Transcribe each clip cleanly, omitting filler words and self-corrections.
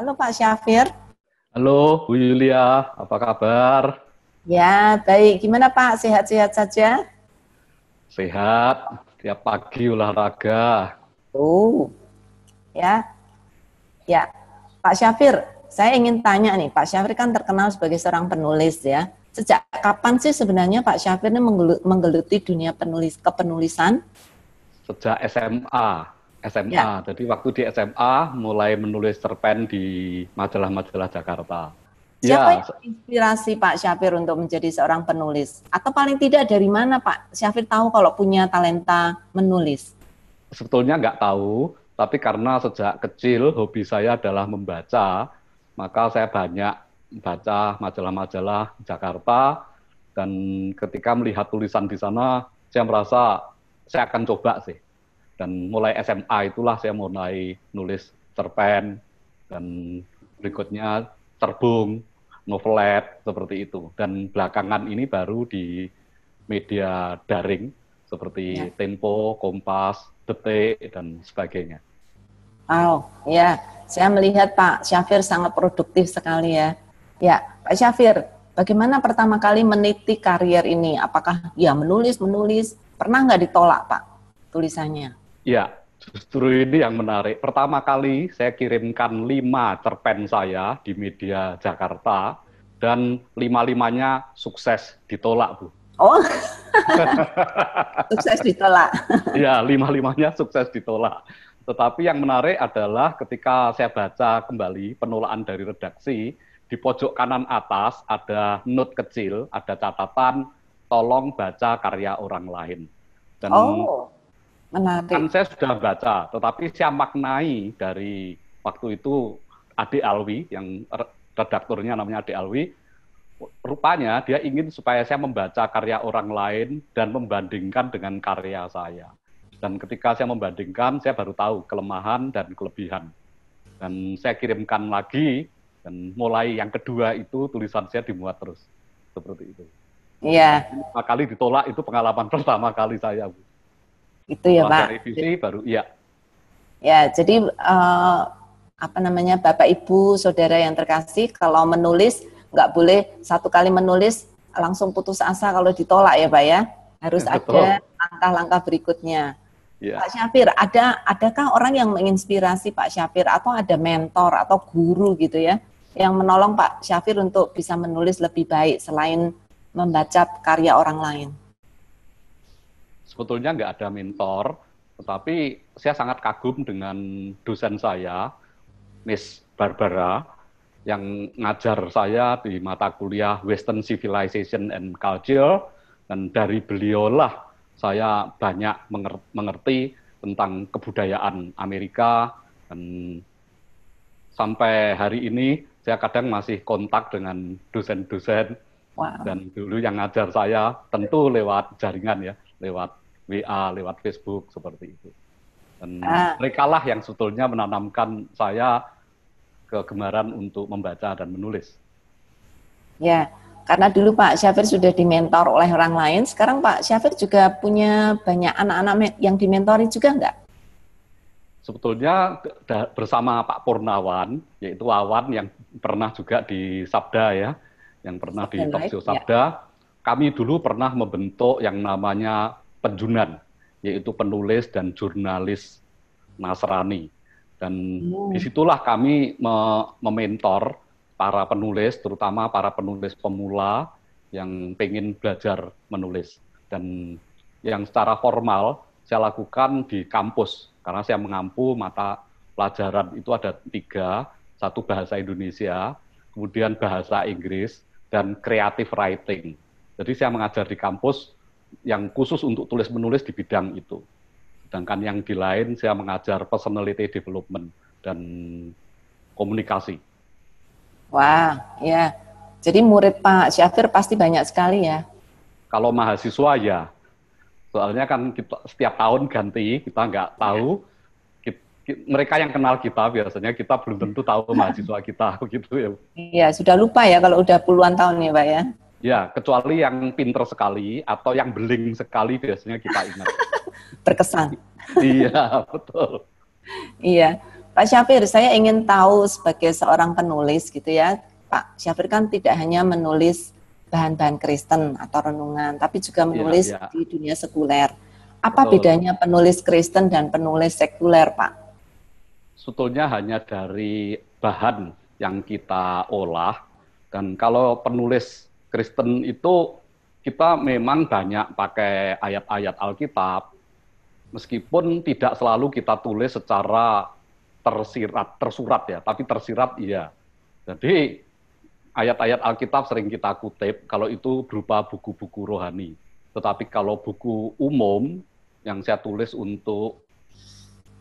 Halo Pak Syafir. Halo Bu Yulia, apa kabar? Ya, baik. Gimana Pak? Sehat-sehat saja? Sehat, tiap pagi olahraga. Oh, ya. Ya, Pak Syafir, saya ingin tanya nih, Pak Syafir kan terkenal sebagai seorang penulis ya. Sejak kapan sih sebenarnya Pak Syafir ini menggeluti dunia kepenulisan? Sejak SMA. Ya, Jadi waktu di SMA mulai menulis cerpen di majalah-majalah Jakarta. siapa Ya, yang menginspirasi Pak Syafir untuk menjadi seorang penulis? Atau paling tidak dari mana Pak Syafir tahu kalau punya talenta menulis? sebetulnya nggak tahu, tapi karena sejak kecil hobi saya adalah membaca, maka saya banyak baca majalah-majalah Jakarta, dan ketika melihat tulisan di sana, saya merasa saya akan coba sih. Dan mulai SMA itulah saya mulai nulis cerpen, dan berikutnya cerbung, novelet, seperti itu. Dan belakangan ini baru di media daring, seperti Ya. Tempo, Kompas, Detik, dan sebagainya. Oh, ya. Saya melihat Pak Syafir sangat produktif sekali ya. Ya, Pak Syafir, bagaimana pertama kali meniti karier ini? Apakah ya menulis, pernah nggak ditolak Pak tulisannya? Ya, justru ini yang menarik. Pertama kali saya kirimkan 5 cerpen saya di media Jakarta, dan 5-limanya sukses ditolak, Bu. Oh, sukses ditolak. Ya, 5-limanya sukses ditolak. Tetapi yang menarik adalah ketika saya baca kembali penolakan dari redaksi, di pojok kanan atas ada note kecil, ada catatan, tolong baca karya orang lain. Dan Oh, kan menarik. saya sudah baca, tetapi saya maknai dari waktu itu Ade Alwi, yang redakturnya namanya Ade Alwi, rupanya dia ingin supaya saya membaca karya orang lain dan membandingkan dengan karya saya. Dan ketika saya membandingkan, saya baru tahu kelemahan dan kelebihan. Dan saya kirimkan lagi, dan mulai yang kedua itu tulisan saya dimuat terus. Seperti itu. Iya, Tapi 5 kali ditolak, itu pengalaman pertama kali saya, Bu. itu ya Setelah Pak. saya revisi, baru iya. Ya, jadi apa namanya Bapak Ibu Saudara yang terkasih, kalau menulis nggak boleh satu kali menulis langsung putus asa kalau ditolak ya Pak ya. Harus ada Betul. langkah-langkah berikutnya. Ya. Pak Syafir, adakah orang yang menginspirasi Pak Syafir atau ada mentor atau guru gitu ya yang menolong Pak Syafir untuk bisa menulis lebih baik selain membaca karya orang lain? Sebetulnya nggak ada mentor, tetapi saya sangat kagum dengan dosen saya, Miss Barbara, yang ngajar saya di mata kuliah Western Civilization and Culture, dan dari beliaulah saya banyak mengerti tentang kebudayaan Amerika, dan sampai hari ini saya kadang masih kontak dengan dosen-dosen, Wow. dan dulu yang ngajar saya tentu lewat jaringan ya, lewat WA, lewat Facebook, seperti itu. Dan Ah, mereka lah yang sebetulnya menanamkan saya kegemaran untuk membaca dan menulis. ya, karena dulu Pak Syafir sudah dimentor oleh orang lain, sekarang Pak Syafir juga punya banyak anak-anak yang dimentori juga enggak? Sebetulnya bersama Pak Purnawan, yaitu Wawan yang pernah juga di Sabda ya, yang pernah di Sabda Live, Talkshow ya. Sabda, kami dulu pernah membentuk yang namanya Penjunan, yaitu penulis dan jurnalis Nasrani. Dan Hmm. disitulah kami mementor para penulis, terutama para penulis pemula yang pengen belajar menulis. Dan yang secara formal saya lakukan di kampus, karena saya mengampu mata pelajaran itu ada 3, satu bahasa Indonesia, kemudian bahasa Inggris, dan creative writing. Jadi saya mengajar di kampus yang khusus untuk tulis-menulis di bidang itu. Sedangkan yang di lain saya mengajar personality development dan komunikasi. Wah, ya. Jadi murid Pak Syafir pasti banyak sekali ya. Kalau mahasiswa ya, soalnya kan kita setiap tahun ganti, kita nggak tahu, mereka yang kenal kita biasanya, kita belum tentu tahu mahasiswa kita, begitu ya. Iya, sudah lupa ya kalau udah puluhan tahun ya Pak ya. Ya, kecuali yang pinter sekali atau yang beling sekali biasanya kita ingat. Berkesan. Iya, betul. Iya. Pak Syafir, saya ingin tahu sebagai seorang penulis gitu ya, Pak Syafir kan tidak hanya menulis bahan-bahan Kristen atau renungan, tapi juga Iya, menulis iya, di dunia sekuler. Apa betul. bedanya penulis Kristen dan penulis sekuler, Pak? Sebetulnya hanya dari bahan yang kita olah. Dan kalau penulis Kristen itu kita memang banyak pakai ayat-ayat Alkitab, meskipun tidak selalu kita tulis secara tersurat ya, tapi tersirat iya. Jadi ayat-ayat Alkitab sering kita kutip kalau itu berupa buku-buku rohani. Tetapi kalau buku umum yang saya tulis untuk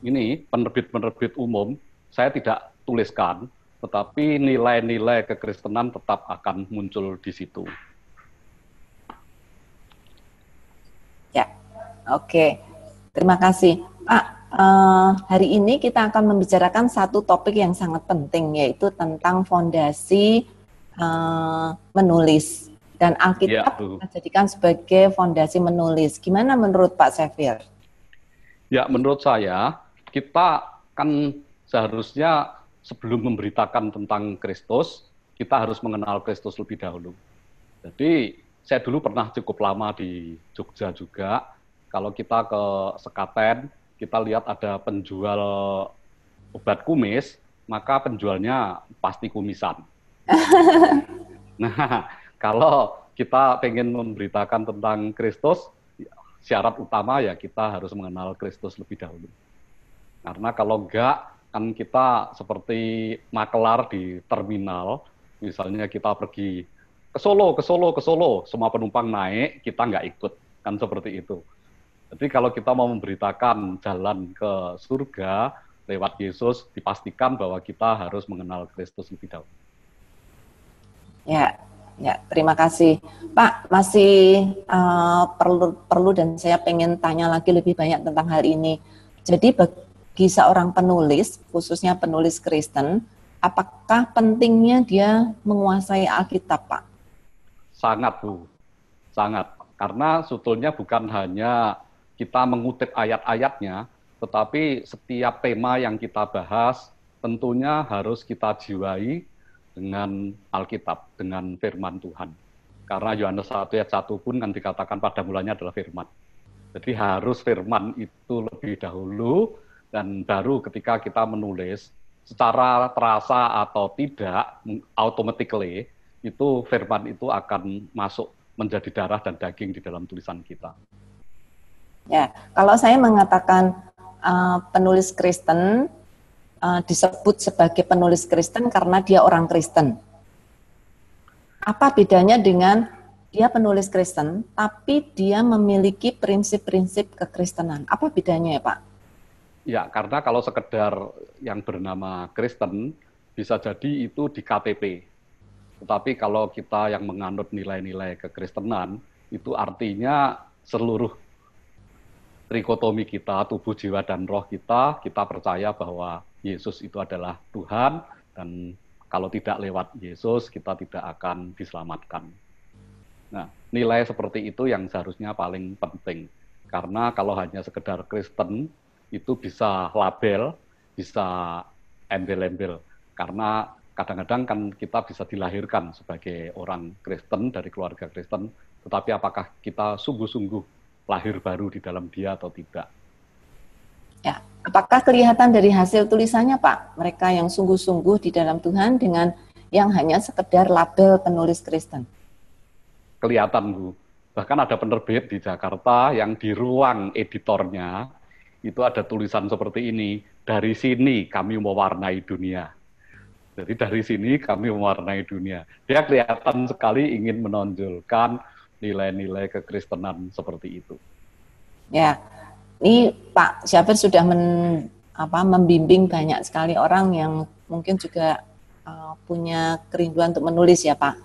ini penerbit-penerbit umum, saya tidak tuliskan, tetapi nilai-nilai kekristenan tetap akan muncul di situ. Ya, oke. Terima kasih. Pak, hari ini kita akan membicarakan satu topik yang sangat penting, yaitu tentang fondasi menulis. Dan Ya, Alkitab kita jadikan sebagai fondasi menulis. Gimana menurut Pak Syafir? ya, menurut saya, kita kan seharusnya sebelum memberitakan tentang Kristus, kita harus mengenal Kristus lebih dahulu. Jadi, saya dulu pernah cukup lama di Jogja juga. Kalau kita ke Sekaten, kita lihat ada penjual obat kumis, maka penjualnya pasti kumisan. Nah, kalau kita pengen memberitakan tentang Kristus, syarat utama ya kita harus mengenal Kristus lebih dahulu. Karena kalau enggak, kan kita seperti makelar di terminal, misalnya kita pergi ke Solo, ke Solo, ke Solo, semua penumpang naik, kita nggak ikut, kan seperti itu. Jadi kalau kita mau memberitakan jalan ke surga lewat Yesus, dipastikan bahwa kita harus mengenal Kristus lebih dahulu. Ya, ya, terima kasih. Pak, masih perlu dan saya pengen tanya lagi lebih banyak tentang hal ini. Jadi bagi seorang penulis, khususnya penulis Kristen, apakah pentingnya dia menguasai Alkitab, Pak? Sangat, Bu. Sangat. Karena sebetulnya bukan hanya kita mengutip ayat-ayatnya, tetapi setiap tema yang kita bahas tentunya harus kita jiwai dengan Alkitab, dengan firman Tuhan. Karena Yohanes 1 ayat 1 pun kan dikatakan pada mulanya adalah firman. Jadi harus firman itu lebih dahulu, dan baru ketika kita menulis, secara terasa atau tidak, automatically, itu firman itu akan masuk menjadi darah dan daging di dalam tulisan kita. Ya, kalau saya mengatakan penulis Kristen, disebut sebagai penulis Kristen karena dia orang Kristen. Apa bedanya dengan dia penulis Kristen, tapi dia memiliki prinsip-prinsip kekristenan? Apa bedanya ya Pak? Ya, karena kalau sekedar yang bernama Kristen, bisa jadi itu di KTP. Tetapi kalau kita yang menganut nilai-nilai kekristenan, itu artinya seluruh trikotomi kita, tubuh, jiwa, dan roh kita percaya bahwa Yesus itu adalah Tuhan, dan kalau tidak lewat Yesus, kita tidak akan diselamatkan. Nah, nilai seperti itu yang seharusnya paling penting. Karena kalau hanya sekedar Kristen, itu bisa label, bisa embel-embel. Karena kadang-kadang kan kita bisa dilahirkan sebagai orang Kristen, dari keluarga Kristen, tetapi apakah kita sungguh-sungguh lahir baru di dalam dia atau tidak? Ya, apakah kelihatan dari hasil tulisannya, Pak? Mereka yang sungguh-sungguh di dalam Tuhan dengan yang hanya sekedar label penulis Kristen? Kelihatan, Bu. Bahkan ada penerbit di Jakarta yang di ruang editornya itu ada tulisan seperti ini, dari sini kami mewarnai dunia. Jadi dari sini kami mewarnai dunia. Dia kelihatan sekali ingin menonjolkan nilai-nilai kekristenan seperti itu. Ya, ini Pak Syafir sudah membimbing banyak sekali orang yang mungkin juga punya kerinduan untuk menulis ya Pak.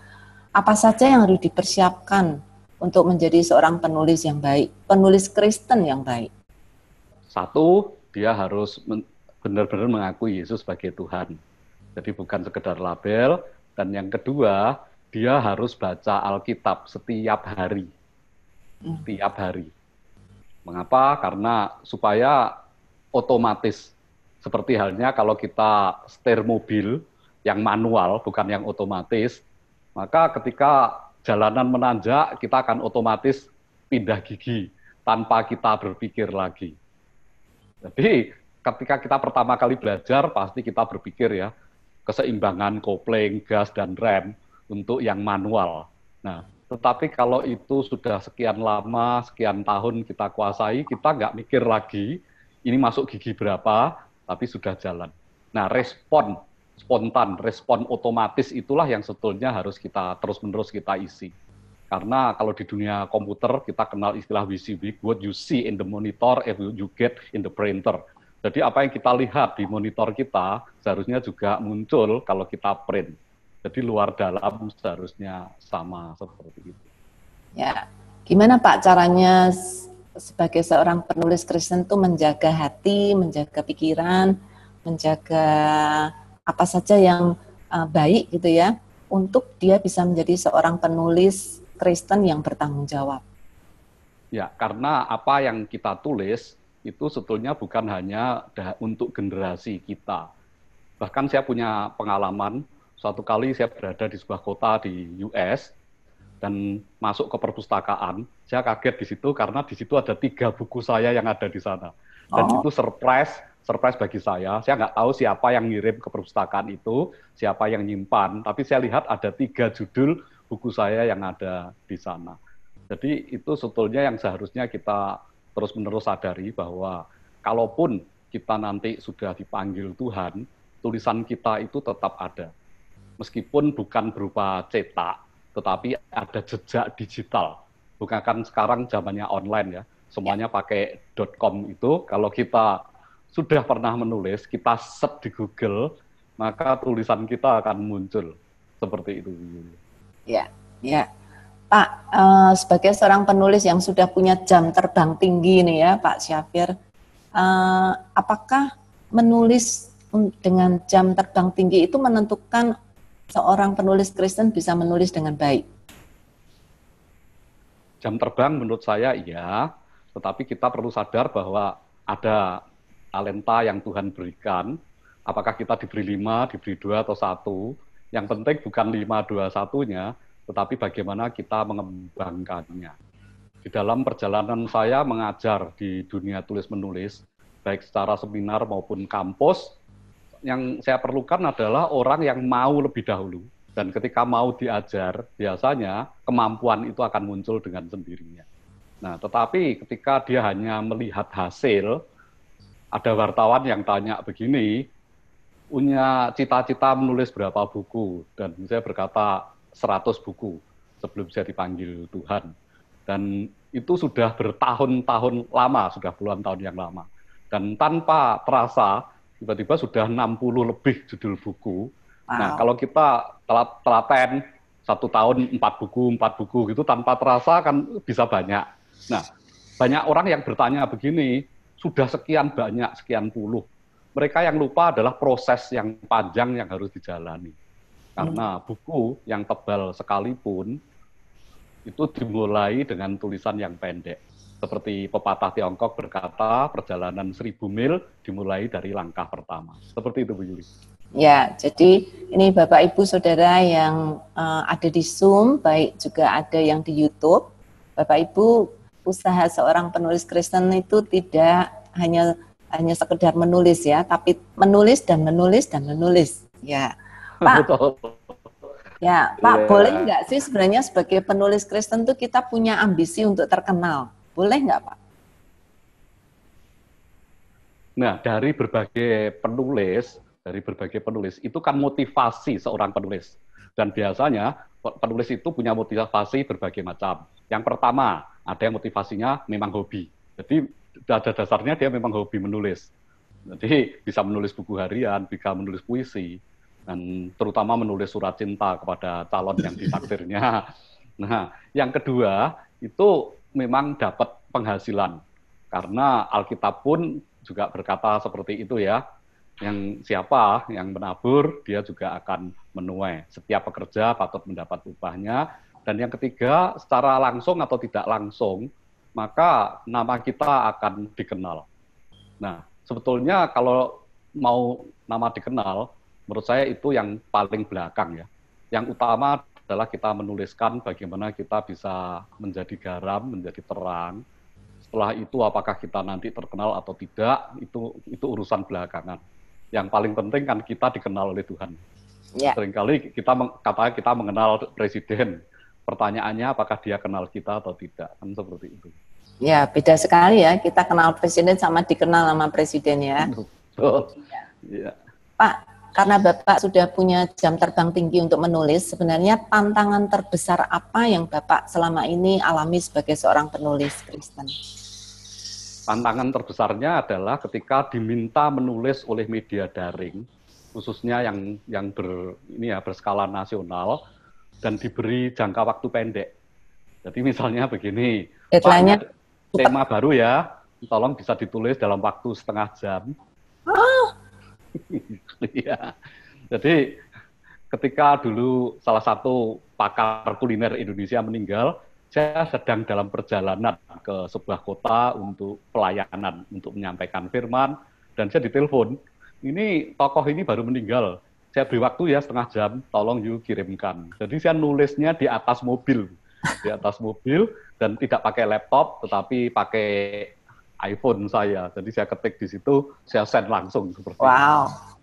Apa saja yang harus dipersiapkan untuk menjadi seorang penulis yang baik, penulis Kristen yang baik? Satu, dia harus benar-benar mengakui Yesus sebagai Tuhan. Jadi bukan sekedar label. Dan yang kedua, dia harus baca Alkitab setiap hari. Setiap hari. Mengapa? Karena supaya otomatis Seperti halnya kalau kita setir mobil yang manual, bukan yang otomatis, maka ketika jalanan menanjak, kita akan otomatis pindah gigi tanpa kita berpikir lagi. Jadi ketika kita pertama kali belajar, pasti kita berpikir ya, keseimbangan kopling, gas, dan rem untuk yang manual. Nah, tetapi kalau itu sudah sekian lama, sekian tahun kita kuasai, kita nggak mikir lagi, ini masuk gigi berapa, tapi sudah jalan. Nah, respon spontan, respon otomatis itulah yang sebetulnya harus kita terus-menerus kita isi. Karena kalau di dunia komputer, kita kenal istilah WYSIWYG, what you see in the monitor, you get in the printer. Jadi apa yang kita lihat di monitor kita, seharusnya juga muncul kalau kita print. Jadi luar dalam seharusnya sama seperti itu. Ya, gimana Pak caranya sebagai seorang penulis Kristen itu menjaga hati, menjaga pikiran, menjaga apa saja yang baik gitu ya, untuk dia bisa menjadi seorang penulis Kristen yang bertanggung jawab. Ya, karena apa yang kita tulis itu sebetulnya bukan hanya untuk generasi kita. Bahkan saya punya pengalaman, suatu kali saya berada di sebuah kota di US, dan masuk ke perpustakaan, saya kaget di situ karena di situ ada 3 buku saya yang ada di sana. Dan itu surprise bagi saya nggak tahu siapa yang ngirim ke perpustakaan itu, siapa yang nyimpan, tapi saya lihat ada 3 judul buku saya yang ada di sana. Jadi itu sebetulnya yang seharusnya kita terus-menerus sadari bahwa kalaupun kita nanti sudah dipanggil Tuhan, tulisan kita itu tetap ada. Meskipun bukan berupa cetak, tetapi ada jejak digital. Bukan kan sekarang zamannya online ya, semuanya pakai .com itu, kalau kita sudah pernah menulis, kita search di Google, maka tulisan kita akan muncul. Seperti itu. Ya, ya. Pak, sebagai seorang penulis yang sudah punya jam terbang tinggi nih ya, Pak Syafir, apakah menulis dengan jam terbang tinggi itu menentukan seorang penulis Kristen bisa menulis dengan baik? Jam terbang menurut saya iya, tetapi kita perlu sadar bahwa ada talenta yang Tuhan berikan, apakah kita diberi 5, diberi 2 atau 1, yang penting bukan 5, 2, 1-nya, tetapi bagaimana kita mengembangkannya. Di dalam perjalanan saya mengajar di dunia tulis-menulis, baik secara seminar maupun kampus, yang saya perlukan adalah orang yang mau lebih dahulu. Dan ketika mau diajar, biasanya kemampuan itu akan muncul dengan sendirinya. Nah, tetapi ketika dia hanya melihat hasil, ada wartawan yang tanya begini, punya cita-cita menulis berapa buku? Dan saya berkata 100 buku sebelum saya dipanggil Tuhan. Dan itu sudah bertahun-tahun lama, sudah puluhan tahun yang lama. Dan tanpa terasa, tiba-tiba sudah 60 lebih judul buku. Wow. Nah, kalau kita telaten 1 tahun 4 buku gitu, tanpa terasa kan bisa banyak. Nah, banyak orang yang bertanya begini, sudah sekian banyak, sekian puluh. Mereka yang lupa adalah proses yang panjang yang harus dijalani. Karena buku yang tebal sekalipun, itu dimulai dengan tulisan yang pendek. Seperti pepatah Tiongkok berkata, perjalanan 1000 mil dimulai dari langkah pertama. Seperti itu, Bu Yuli. Ya, jadi ini Bapak Ibu Saudara yang ada di Zoom, baik juga ada yang di YouTube. Bapak Ibu, usaha seorang penulis Kristen itu tidak hanya sekedar menulis ya, tapi menulis dan menulis dan menulis. Ya, Pak. Betul. Ya, Pak, boleh nggak sih sebenarnya sebagai penulis Kristen itu kita punya ambisi untuk terkenal? Boleh nggak, Pak? Nah, dari berbagai penulis, itu kan motivasi seorang penulis. Dan biasanya penulis itu punya motivasi berbagai macam. Yang pertama, ada yang motivasinya memang hobi. Jadi pada dasarnya dia memang hobi menulis. Jadi bisa menulis buku harian, bisa menulis puisi, dan terutama menulis surat cinta kepada calon yang ditakdirnya. Nah, yang kedua itu memang dapat penghasilan. Karena Alkitab pun juga berkata seperti itu ya, yang siapa yang menabur, dia juga akan menuai. Setiap pekerja patut mendapat upahnya. Dan yang ketiga, secara langsung atau tidak langsung, maka nama kita akan dikenal. Nah, sebetulnya kalau mau nama dikenal, menurut saya itu yang paling belakang ya. Yang utama adalah kita menuliskan bagaimana kita bisa menjadi garam, menjadi terang. Setelah itu apakah kita nanti terkenal atau tidak, itu urusan belakangan. Yang paling penting kan kita dikenal oleh Tuhan. Ya. Seringkali katanya kita mengenal presiden. Pertanyaannya apakah dia kenal kita atau tidak, kan seperti itu. Ya, beda sekali ya. Kita kenal presiden sama dikenal sama presiden ya. Betul. Ya. Pak, karena Bapak sudah punya jam terbang tinggi untuk menulis, sebenarnya tantangan terbesar apa yang Bapak selama ini alami sebagai seorang penulis Kristen? Tantangan terbesarnya adalah ketika diminta menulis oleh media daring, khususnya yang berskala nasional dan diberi jangka waktu pendek. Jadi misalnya begini, deadline-nya tema baru ya, tolong bisa ditulis dalam waktu setengah jam. Ya. Jadi ketika dulu salah satu pakar kuliner Indonesia meninggal, saya sedang dalam perjalanan ke sebuah kota untuk pelayanan, untuk menyampaikan firman, dan saya ditelepon, ini tokoh ini baru meninggal, saya beri waktu ya setengah jam, tolong you kirimkan. Jadi saya nulisnya di atas mobil, dan tidak pakai laptop, tetapi pakai iPhone saya. Jadi saya ketik di situ, saya send langsung seperti itu.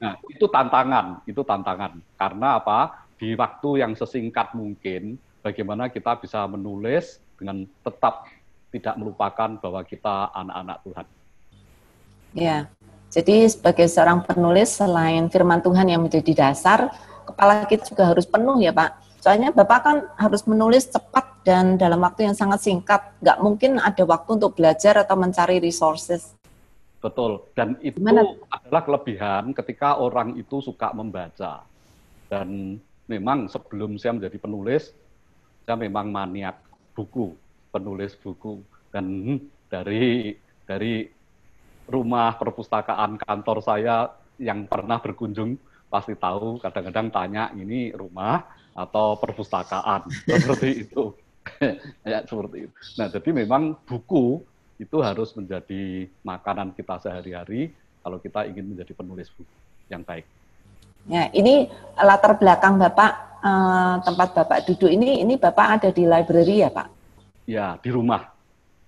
Nah, itu tantangan. Karena apa? Di waktu yang sesingkat mungkin, bagaimana kita bisa menulis dengan tetap tidak melupakan bahwa kita anak-anak Tuhan. Ya, jadi sebagai seorang penulis, selain firman Tuhan yang menjadi dasar, kepala kita juga harus penuh ya Pak. Soalnya Bapak kan harus menulis cepat dan dalam waktu yang sangat singkat. Nggak mungkin ada waktu untuk belajar atau mencari resources. Betul, dan itu adalah kelebihan ketika orang itu suka membaca. Dan memang sebelum saya menjadi penulis, saya memang maniak buku, penulis buku. Dan dari rumah perpustakaan kantor saya yang pernah berkunjung, pasti tahu, kadang-kadang tanya, ini rumah atau perpustakaan, seperti itu. Ya, seperti itu. Nah, jadi memang buku itu harus menjadi makanan kita sehari-hari kalau kita ingin menjadi penulis buku yang baik. Ya, ini latar belakang Bapak, tempat Bapak duduk ini Bapak ada di library ya Pak? Ya, di rumah.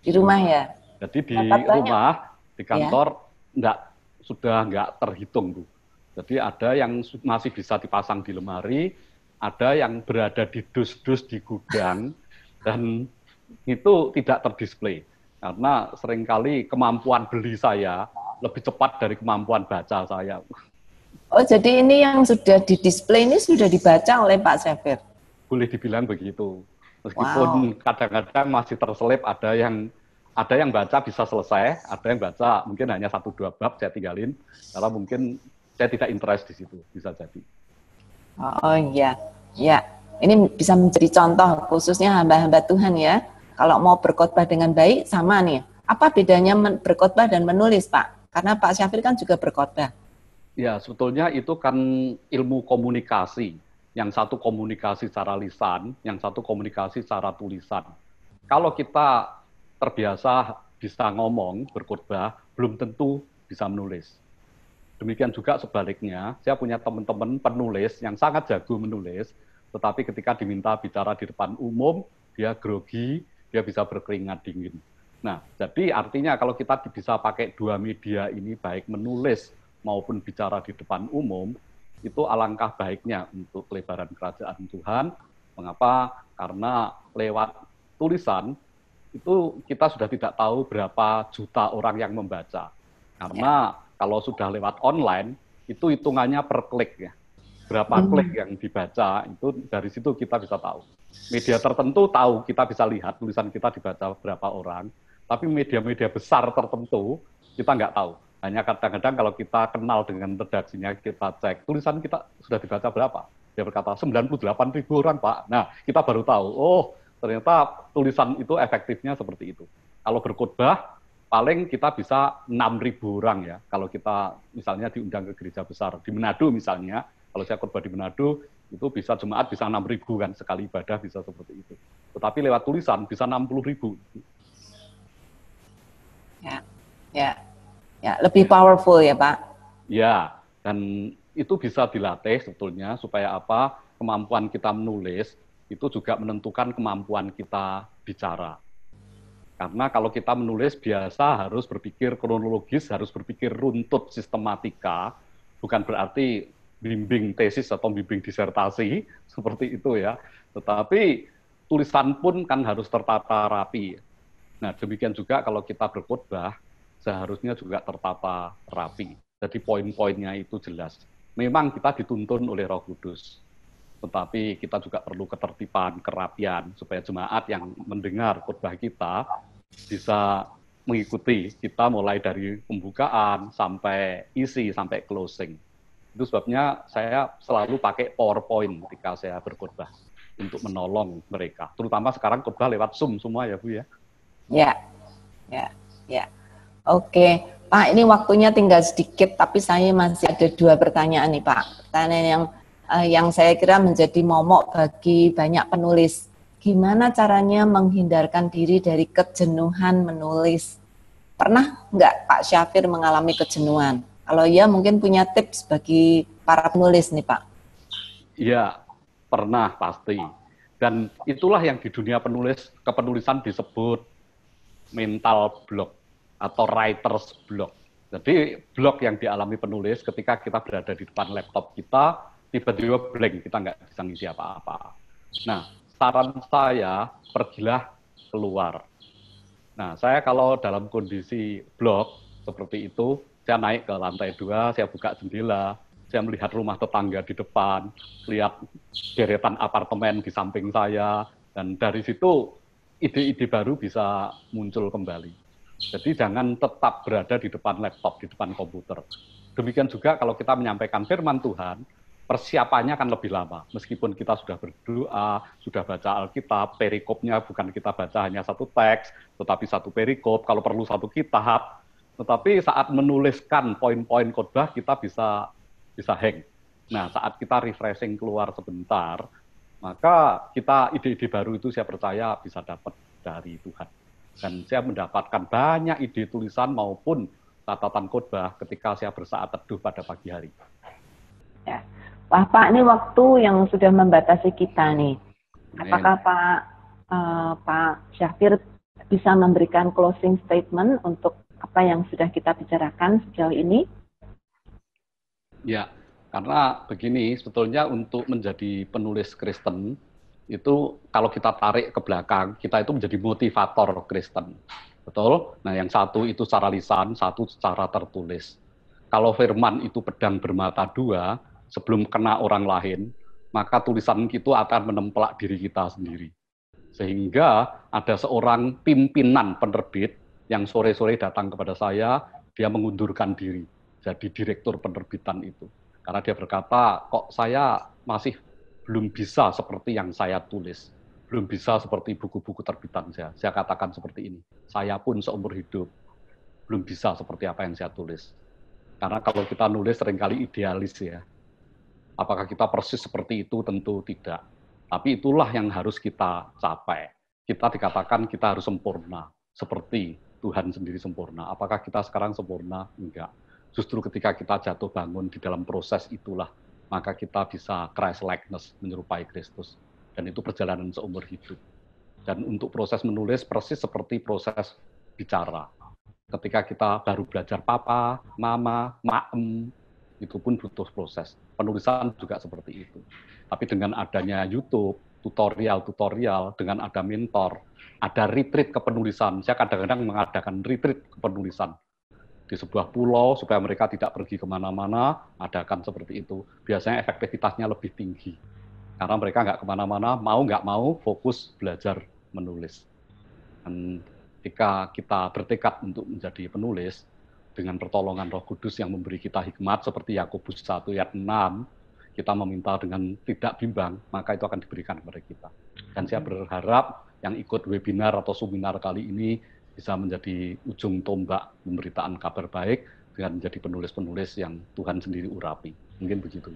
Di rumah ya? Jadi di rumah, di kantor, ya? Sudah nggak terhitung, Bu. Jadi ada yang masih bisa dipasang di lemari, ada yang berada di dus-dus di gudang, dan itu tidak terdisplay. Karena seringkali kemampuan beli saya lebih cepat dari kemampuan baca saya. Oh, jadi ini yang sudah di-display ini sudah dibaca oleh Pak Syafir? Boleh dibilang begitu. Meskipun kadang-kadang masih terselip, ada yang baca bisa selesai, ada yang baca mungkin hanya 1-2 bab saya tinggalin, karena mungkin saya tidak interest di situ, bisa jadi. Oh iya, ya. Ini bisa menjadi contoh khususnya hamba-hamba Tuhan ya. Kalau mau berkhotbah dengan baik, sama nih. Apa bedanya berkhotbah dan menulis, Pak? Karena Pak Syafir kan juga berkhotbah. Ya, sebetulnya itu kan ilmu komunikasi. Yang satu komunikasi secara lisan, yang satu komunikasi secara tulisan. Kalau kita terbiasa bisa ngomong, berkhotbah, belum tentu bisa menulis. Demikian juga sebaliknya, saya punya teman-teman penulis yang sangat jago menulis, tetapi ketika diminta bicara di depan umum, dia grogi, dia bisa berkeringat dingin. Nah, jadi artinya kalau kita bisa pakai dua media ini, baik menulis maupun bicara di depan umum, itu alangkah baiknya untuk pelebaran kerajaan Tuhan. Mengapa? Karena lewat tulisan, itu kita sudah tidak tahu berapa juta orang yang membaca. Karena kalau sudah lewat online, itu hitungannya per klik ya. Berapa klik yang dibaca, itu dari situ kita bisa tahu. Media tertentu tahu, kita bisa lihat tulisan kita dibaca berapa orang, tapi media-media besar tertentu, kita nggak tahu. Hanya kadang-kadang kalau kita kenal dengan redaksinya, kita cek, tulisan kita sudah dibaca berapa? Dia berkata, 98.000 orang, Pak. Nah, kita baru tahu, oh, ternyata tulisan itu efektifnya seperti itu. Kalau berkhotbah, paling kita bisa 6.000 orang ya, kalau kita misalnya diundang ke gereja besar. Di Manado misalnya, kalau saya khotbah di Manado, itu bisa jemaat bisa 6.000 kan, sekali ibadah bisa seperti itu. Tetapi lewat tulisan bisa 60.000. Ya, lebih powerful ya Pak. Ya, dan itu bisa dilatih sebetulnya supaya apa? Kemampuan kita menulis itu juga menentukan kemampuan kita bicara. Karena kalau kita menulis biasa harus berpikir kronologis, harus berpikir runtut sistematika, bukan berarti bimbing tesis atau bimbing disertasi seperti itu ya. Tetapi tulisan pun kan harus tertata rapi. Nah, demikian juga kalau kita berkhotbah seharusnya juga tertata rapi. Jadi poin-poinnya itu jelas. Memang kita dituntun oleh Roh Kudus, tetapi kita juga perlu ketertiban, kerapian, supaya jemaat yang mendengar khotbah kita bisa mengikuti kita mulai dari pembukaan sampai isi, sampai closing. Itu sebabnya saya selalu pakai PowerPoint ketika saya berkhotbah untuk menolong mereka. Terutama sekarang khotbah lewat Zoom semua ya Bu ya. Ya, ya, ya. Oke, Pak, ini waktunya tinggal sedikit, tapi saya masih ada 2 pertanyaan nih Pak. Pertanyaan yang saya kira menjadi momok bagi banyak penulis. Gimana caranya menghindarkan diri dari kejenuhan menulis? Pernah nggak Pak Syafir mengalami kejenuhan? Kalau iya mungkin punya tips bagi para penulis nih Pak. Iya, pernah pasti. Dan itulah yang di dunia kepenulisan disebut mental block atau writer's block. Jadi blok yang dialami penulis ketika kita berada di depan laptop kita, tiba-tiba blank, kita nggak bisa ngisi apa-apa. Nah, saran saya, pergilah keluar. Nah, saya kalau dalam kondisi blok seperti itu, saya naik ke lantai 2, saya buka jendela, saya melihat rumah tetangga di depan, lihat deretan apartemen di samping saya, dan dari situ ide-ide baru bisa muncul kembali. Jadi jangan tetap berada di depan laptop, di depan komputer. Demikian juga kalau kita menyampaikan firman Tuhan, persiapannya akan lebih lama. Meskipun kita sudah berdoa, sudah baca Alkitab, perikopnya bukan kita baca hanya satu teks, tetapi satu perikop, kalau perlu satu kitab. Tetapi saat menuliskan poin-poin khotbah, kita bisa hang. Nah, saat kita refreshing keluar sebentar, maka kita ide-ide baru itu saya percaya bisa dapat dari Tuhan. Dan saya mendapatkan banyak ide tulisan maupun catatan khotbah ketika saya bersaat teduh pada pagi hari. Ya. Wah Pak, ini waktu yang sudah membatasi kita nih. Apakah Pak Syafir bisa memberikan closing statement untuk apa yang sudah kita bicarakan sejauh ini? Ya, karena begini, sebetulnya untuk menjadi penulis Kristen, itu kalau kita tarik ke belakang, kita itu menjadi motivator Kristen. Betul? Nah, yang satu itu secara lisan, satu secara tertulis. Kalau firman itu pedang bermata 2, sebelum kena orang lain, maka tulisan itu akan menemplak diri kita sendiri. Sehingga ada seorang pimpinan penerbit yang sore-sore datang kepada saya, dia mengundurkan diri jadi direktur penerbitan itu. Karena dia berkata, kok saya masih belum bisa seperti yang saya tulis, belum bisa seperti buku-buku terbitan saya. Saya katakan seperti ini, saya pun seumur hidup belum bisa seperti apa yang saya tulis. Karena kalau kita nulis seringkali idealis ya. Apakah kita persis seperti itu? Tentu tidak. Tapi itulah yang harus kita capai. Kita dikatakan kita harus sempurna, seperti Tuhan sendiri sempurna. Apakah kita sekarang sempurna? Enggak. Justru ketika kita jatuh bangun di dalam proses itulah, maka kita bisa Christ-likeness, menyerupai Kristus. Dan itu perjalanan seumur hidup. Dan untuk proses menulis persis seperti proses bicara. Ketika kita baru belajar papa, mama, maem, itu pun butuh proses. Penulisan juga seperti itu. Tapi dengan adanya YouTube, tutorial-tutorial, dengan ada mentor, ada retreat kepenulisan. Saya kadang-kadang mengadakan retreat kepenulisan di sebuah pulau supaya mereka tidak pergi kemana-mana, adakan seperti itu. Biasanya efektivitasnya lebih tinggi. Karena mereka nggak kemana-mana, mau nggak mau fokus belajar menulis. Dan ketika kita bertekad untuk menjadi penulis, dengan pertolongan Roh Kudus yang memberi kita hikmat, seperti Yakobus 1 ayat 6, kita meminta dengan tidak bimbang, maka itu akan diberikan kepada kita. Dan saya berharap yang ikut webinar atau seminar kali ini bisa menjadi ujung tombak pemberitaan kabar baik dengan menjadi penulis-penulis yang Tuhan sendiri urapi. Mungkin begitu.